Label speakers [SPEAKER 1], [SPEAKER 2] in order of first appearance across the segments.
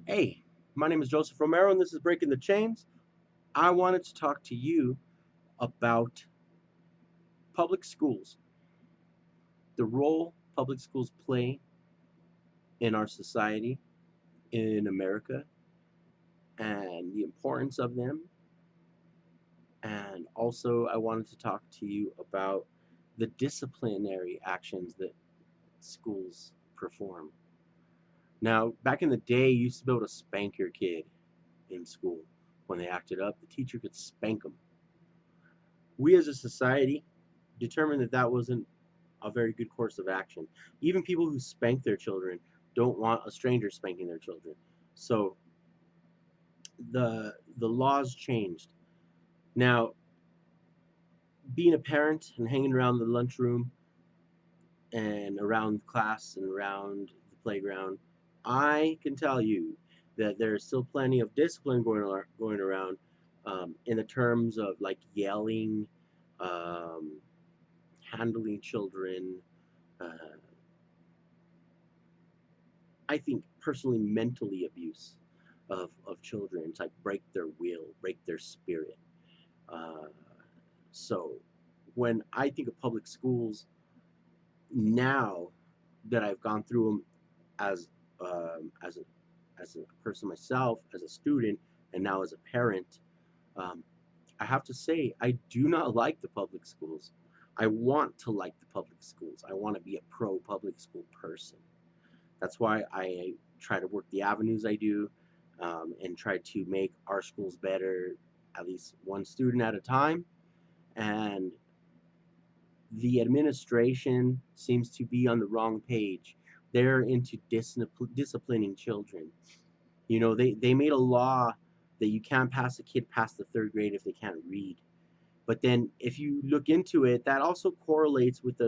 [SPEAKER 1] Hey, my name is Joseph Romero, and this is Breaking the Chains. I wanted to talk to you about public schools, the role public schools play in our society in America, and the importance of them. And also, I wanted to talk to you about the disciplinary actions that schools perform. Now, back in the day, you used to be able to spank your kid in school. When they acted up, the teacher could spank them. We as a society determined that that wasn't a very good course of action. Even people who spank their children don't want a stranger spanking their children. So the laws changed. Now, being a parent and hanging around the lunchroom and around class and around the playground, I can tell you that there's still plenty of discipline going around in the terms of like yelling, um, handling children, uh, I think personally mentally abuse of children to like break their will, break their spirit. Uh, so when I think of public schools now that I've gone through them as as a person myself, as a student, and now as a parent, um, I have to say I do not like the public schools. I want to like the public schools. I want to be a pro public school person. That's why I try to work the avenues I do and try to make our schools better, at least one student at a time. And the administration seems to be on the wrong page. They're into disciplining children. You know, they made a law that you can't pass a kid past the third grade if they can't read. But then if you look into it, that also correlates with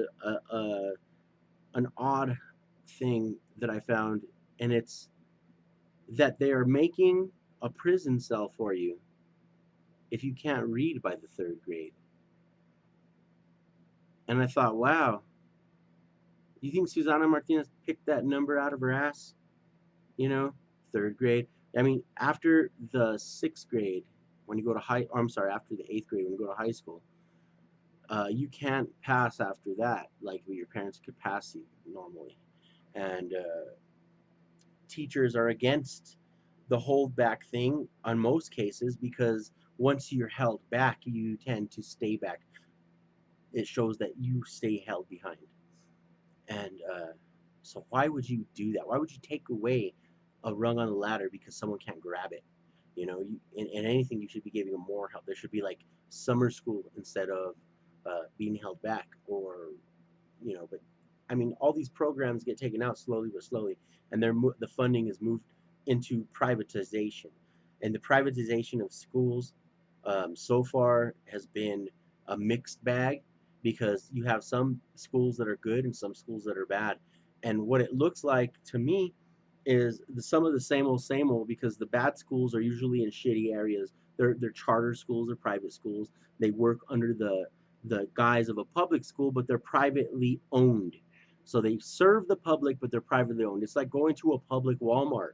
[SPEAKER 1] an odd thing that I found, and it's that they are making a prison cell for you if you can't read by the third grade. And I thought, wow, you think Susana Martinez picked that number out of her ass? You know, third grade. I mean, after the sixth grade, when you go to or I'm sorry, after the eighth grade, when you go to high school, you can't pass after that like your parents could pass you normally. And teachers are against the hold back thing on most cases because once you're held back, you tend to stay back. It shows that you stay held behind. And so, why would you do that? Why would you take away a rung on the ladder because someone can't grab it? You know, in anything, you should be giving them more help. There should be like summer school instead of being held back, or but I mean, all these programs get taken out slowly but slowly, and the funding is moved into privatization, and the privatization of schools so far has been a mixed bag because you have some schools that are good and some schools that are bad, and what it looks like to me is some of the same old because the bad schools are usually in shitty areas. They're charter schools or private schools. They work under the guise of a public school, but they're privately owned. So they serve the public, but they're privately owned. It's like going to a public Walmart.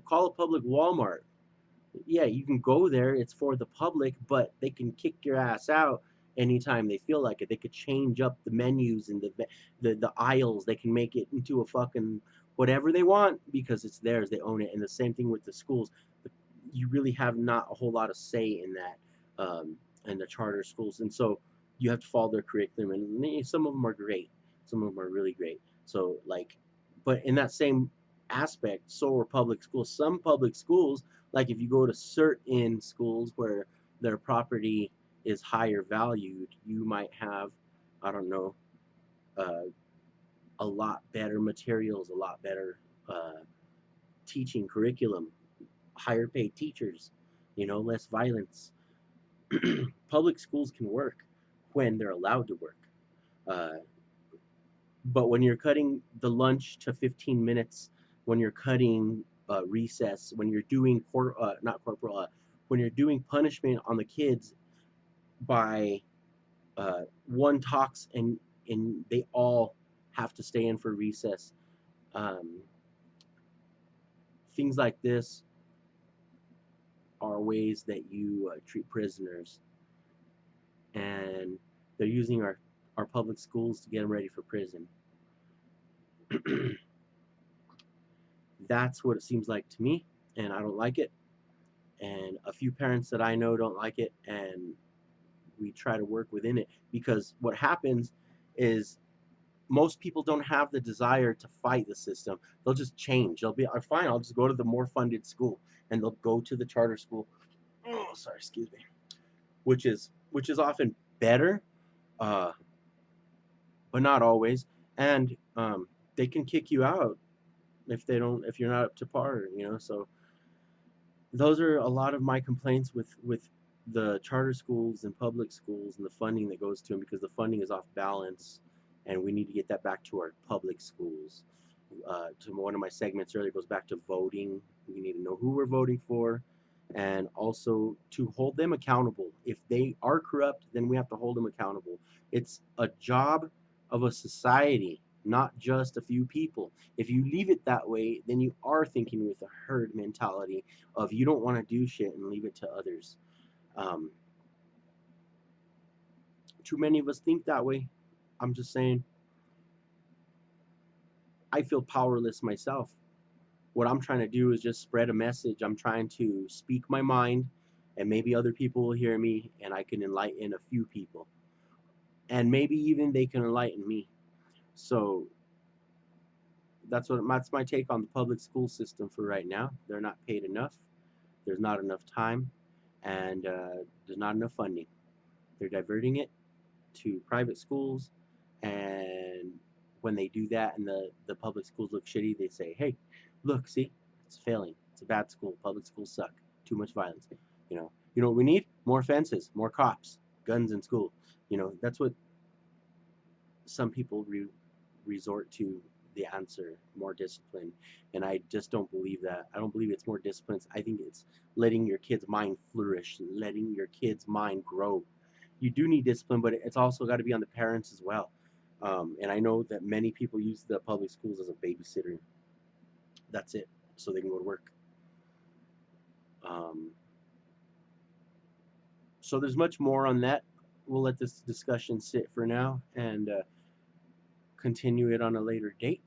[SPEAKER 1] Call a public Walmart. Yeah, you can go there. It's for the public, but they can kick your ass out anytime they feel like it. They could change up the menus and the aisles. They can make it into a fucking whatever they want because it's theirs. They own it. And the same thing with the schools. You really have not a whole lot of say in that, in the charter schools, and so you have to follow their curriculum. And some of them are great. Some of them are really great. So like, but in that same aspect, so are public schools. Some public schools, like if you go to certain schools where their property is higher valued, you might have, I don't know, uh, a lot better materials, a lot better teaching curriculum, higher paid teachers, less violence. Public schools can work when they're allowed to work. Uh, but when you're cutting the lunch to 15 minutes, when you're cutting recess, when you're doing not corporal, when you're doing punishment on the kids by one talks and they all have to stay in for recess. Um, things like this are ways that you treat prisoners, and they're using our public schools to get them ready for prison. That's what it seems like to me, and I don't like it. And a few parents that I know don't like it, and we try to work within it, because what happens is most people don't have the desire to fight the system. They'll just change. They'll be, fine, I'll just go to the more funded school, and they'll go to the charter school. Oh, sorry, excuse me. Which is often better, uh, but not always. And they can kick you out if you're not up to par. So those are a lot of my complaints with the charter schools and public schools and the funding that goes to them, because the funding is off balance, and we need to get that back to our public schools. To one of my segments earlier, goes back to voting. We need to know who we're voting for, and also to hold them accountable. If they are corrupt, then we have to hold them accountable. It's a job of a society, not just a few people. If you leave it that way, then you are thinking with a herd mentality of you don't want to do shit and leave it to others. Um, Too many of us think that way. I'm just saying, I feel powerless myself. What I'm trying to do is just spread a message. I'm trying to speak my mind, and maybe other people will hear me, and I can enlighten a few people. And maybe even they can enlighten me. So that's my take on the public school system for right now. They're not paid enough. There's not enough time, and there's not enough funding. They're diverting it to private schools, and when they do that and the public schools look shitty, they say, hey, look, see, it's failing. It's a bad school. Public schools suck. Too much violence. You know what we need? More fences, more cops, guns in school. That's what some people resort to, the answer, more discipline. And I just don't believe that. I don't believe it's more discipline. I think it's letting your kid's mind flourish, letting your kid's mind grow. You do need discipline, but it's also got to be on the parents as well. And I know that many people use the public schools as a babysitter. That's it, so they can go to work. Um, so there's much more on that. We'll let this discussion sit for now, and continue it on a later date.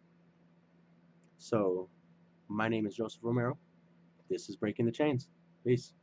[SPEAKER 1] So my name is Joseph Romero. This is Breaking the Chains. Peace.